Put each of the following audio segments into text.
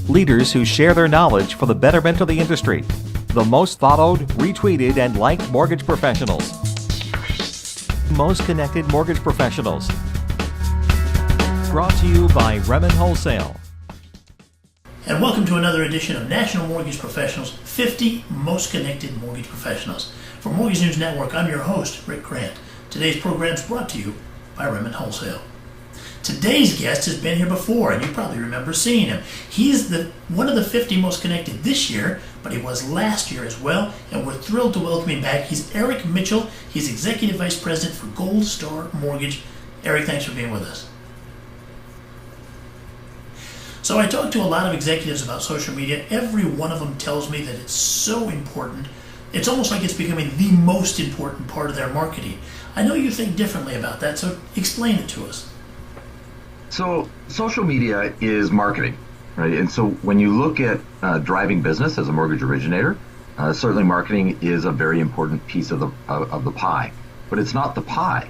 Leaders who share their knowledge for the betterment of the industry. The most followed, retweeted, and liked mortgage professionals. Most connected mortgage professionals. Brought to you by Remen Wholesale. And welcome to another edition of National Mortgage Professionals 50 Most Connected Mortgage Professionals. For Mortgage News Network, I'm your host, Rick Grant. Today's program is brought to you by Remen Wholesale. Today's guest has been here before, and you probably remember seeing him. He's one of the 50 most connected this year, but he was last year as well, and we're thrilled to welcome him back. He's Eric Mitchell. He's Executive Vice President for Gold Star Mortgage. Eric, thanks for being with us. So I talked to a lot of executives about social media. Every one of them tells me that it's so important. It's almost like it's becoming the most important part of their marketing. I know you think differently about that, so explain it to us. So social media is marketing, right? And so when you look at driving business as a mortgage originator, certainly marketing is a very important piece of the pie, but it's not the pie.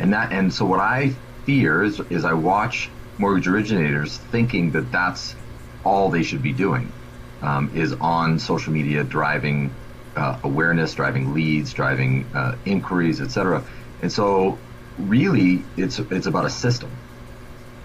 And so what I fear is I watch mortgage originators thinking that that's all they should be doing, is on social media driving awareness, driving leads, driving inquiries, etc. And so really it's about a system.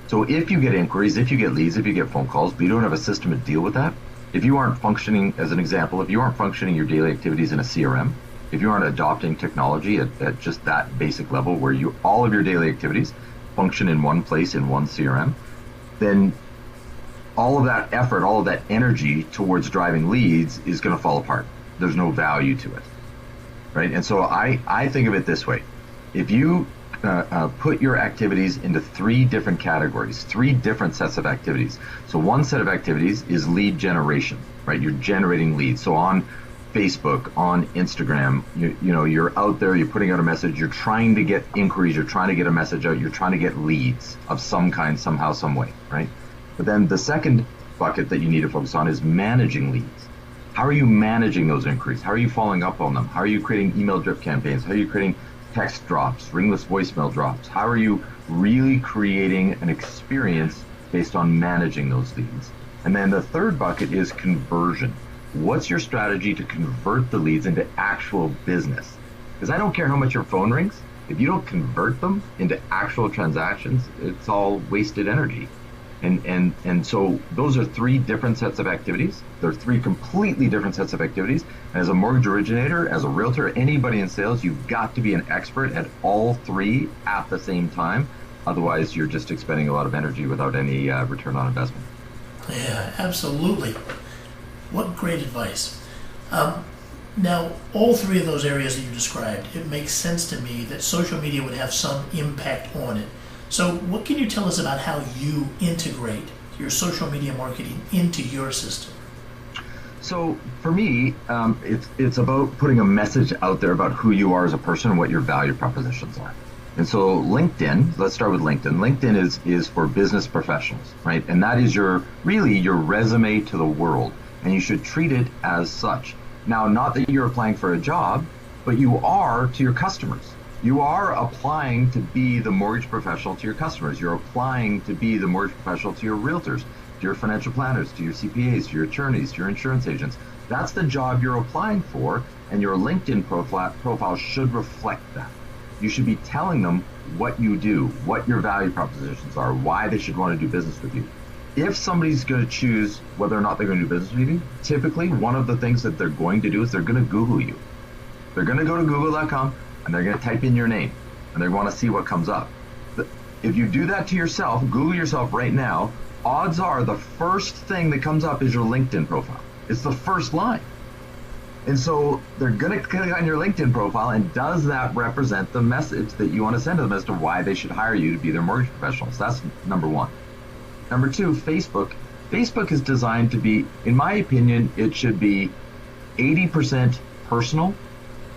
So if you get inquiries, if you get leads, if you get phone calls, but you don't have a system to deal with that, if you aren't functioning, as an example, if you aren't functioning your daily activities in a CRM, if you aren't adopting technology at just that basic level where all of your daily activities function in one place, in one CRM, then all of that effort, all of that energy towards driving leads is going to fall apart. There's no value to it, right? And so I think of it this way. If you put your activities into three different categories, three different sets of activities. So one set of activities is lead generation, right? You're generating leads. So on Facebook, on Instagram, you're out there, you're putting out a message, you're trying to get inquiries, you're trying to get a message out, you're trying to get leads of some kind, somehow, some way, right? But then the second bucket that you need to focus on is managing leads. How are you managing those inquiries? How are you following up on them? How are you creating email drip campaigns? How are you creating text drops, ringless voicemail drops? How are you really creating an experience based on managing those leads? And then the third bucket is conversion. What's your strategy to convert the leads into actual business? Because I don't care how much your phone rings. If you don't convert them into actual transactions, it's all wasted energy. And so those are three different sets of activities. They're three completely different sets of activities. And as a mortgage originator, as a realtor, anybody in sales, you've got to be an expert at all three at the same time. Otherwise, you're just expending a lot of energy without any return on investment. Yeah, absolutely. What great advice. Now, all three of those areas that you described, it makes sense to me that social media would have some impact on it. So what can you tell us about how you integrate your social media marketing into your system? So for me, it's about putting a message out there about who you are as a person and what your value propositions are. And so LinkedIn, let's start with LinkedIn. LinkedIn is for business professionals, right? And that is your resume to the world. And you should treat it as such. Now, not that you're applying for a job, but you are to your customers. You are applying to be the mortgage professional to your customers. You're applying to be the mortgage professional to your realtors, to your financial planners, to your CPAs, to your attorneys, to your insurance agents. That's the job you're applying for, and your LinkedIn profile should reflect that. You should be telling them what you do, what your value propositions are, why they should want to do business with you. If somebody's going to choose whether or not they're going to do business with you, typically one of the things that they're going to do is they're going to Google you. They're going to go to google.com and they're going to type in your name and they want to see what comes up. If you do that to yourself, Google yourself right now, odds are the first thing that comes up is your LinkedIn profile. It's the first line. And so they're going to click on your LinkedIn profile, and does that represent the message that you want to send to them as to why they should hire you to be their mortgage professionals? That's number one. Number two, Facebook. Facebook is designed to be, in my opinion, it should be 80% personal,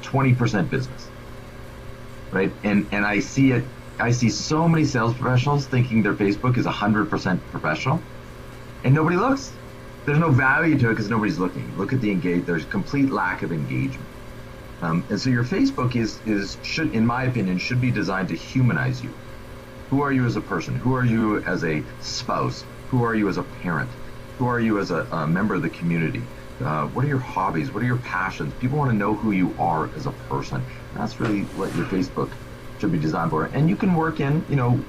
20% business, right? And I see so many sales professionals thinking their Facebook is 100% professional, and nobody looks. There's no value to it because nobody's looking. Look at the engagement. There's complete lack of engagement. And so your Facebook should, in my opinion, should be designed to humanize you. Who are you as a person? Who are you as a spouse? Who are you as a parent? Who are you as a member of the community? What are your hobbies? What are your passions? People want to know who you are as a person. And that's really what your Facebook should be designed for. And you can work in,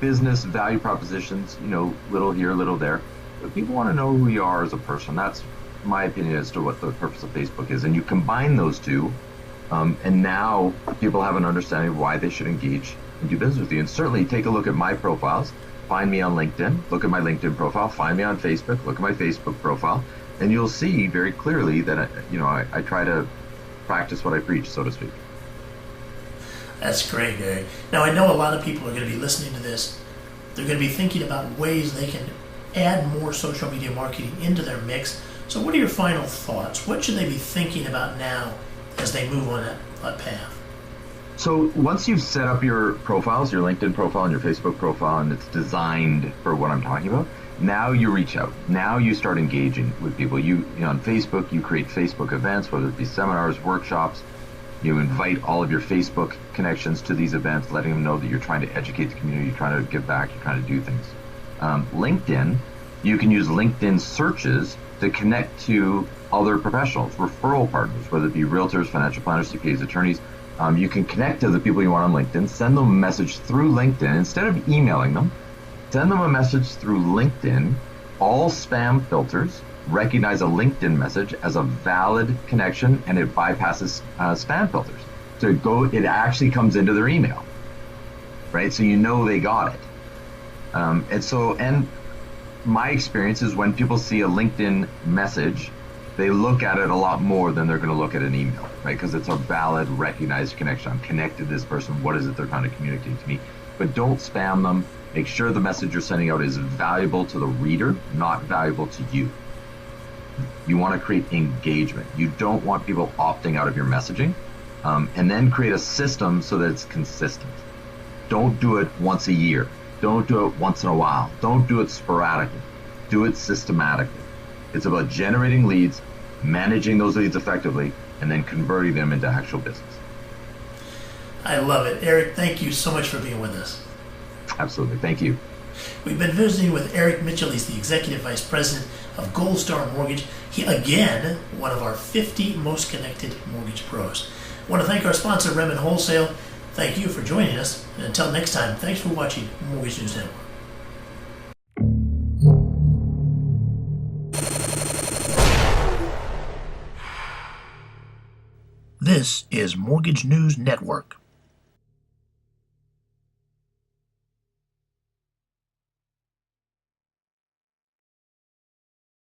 business value propositions, little here, little there. But people want to know who you are as a person. That's my opinion as to what the purpose of Facebook is. And you combine those two, and now people have an understanding of why they should engage and do business with you. And certainly take a look at my profiles. Find me on LinkedIn, look at my LinkedIn profile, find me on Facebook, look at my Facebook profile, and you'll see very clearly that, I try to practice what I preach, so to speak. That's great, Gary. Now, I know a lot of people are going to be listening to this. They're going to be thinking about ways they can add more social media marketing into their mix. So what are your final thoughts? What should they be thinking about now as they move on that path? So once you've set up your profiles, your LinkedIn profile and your Facebook profile, and it's designed for what I'm talking about, now you reach out. Now you start engaging with people. You on Facebook, you create Facebook events, whether it be seminars, workshops. You invite all of your Facebook connections to these events, letting them know that you're trying to educate the community, you're trying to give back, you're trying to do things. LinkedIn, you can use LinkedIn searches to connect to other professionals, referral partners, whether it be realtors, financial planners, CPAs, attorneys. You can connect to the people you want on LinkedIn, send them a message through LinkedIn. Instead of emailing them, send them a message through LinkedIn. All spam filters recognize a LinkedIn message as a valid connection, and it bypasses spam filters. So it actually comes into their email, right? So they got it. And my experience is when people see a LinkedIn message, they look at it a lot more than they're going to look at an email, right? Because it's a valid, recognized connection. I'm connected to this person. What is it they're trying to communicate to me? But don't spam them. Make sure the message you're sending out is valuable to the reader, not valuable to you. You want to create engagement. You don't want people opting out of your messaging, and then create a system so that it's consistent. Don't do it once a year. Don't do it once in a while. Don't do it sporadically. Do it systematically. It's about generating leads, managing those leads effectively, and then converting them into actual business. I love it. Eric, thank you so much for being with us. Absolutely. Thank you. We've been visiting with Eric Mitchell. He's the Executive Vice President of Gold Star Mortgage. He, again, one of our 50 most connected mortgage pros. I want to thank our sponsor, Remen Wholesale. Thank you for joining us. And until next time, thanks for watching Mortgage News Network. This is Mortgage News Network.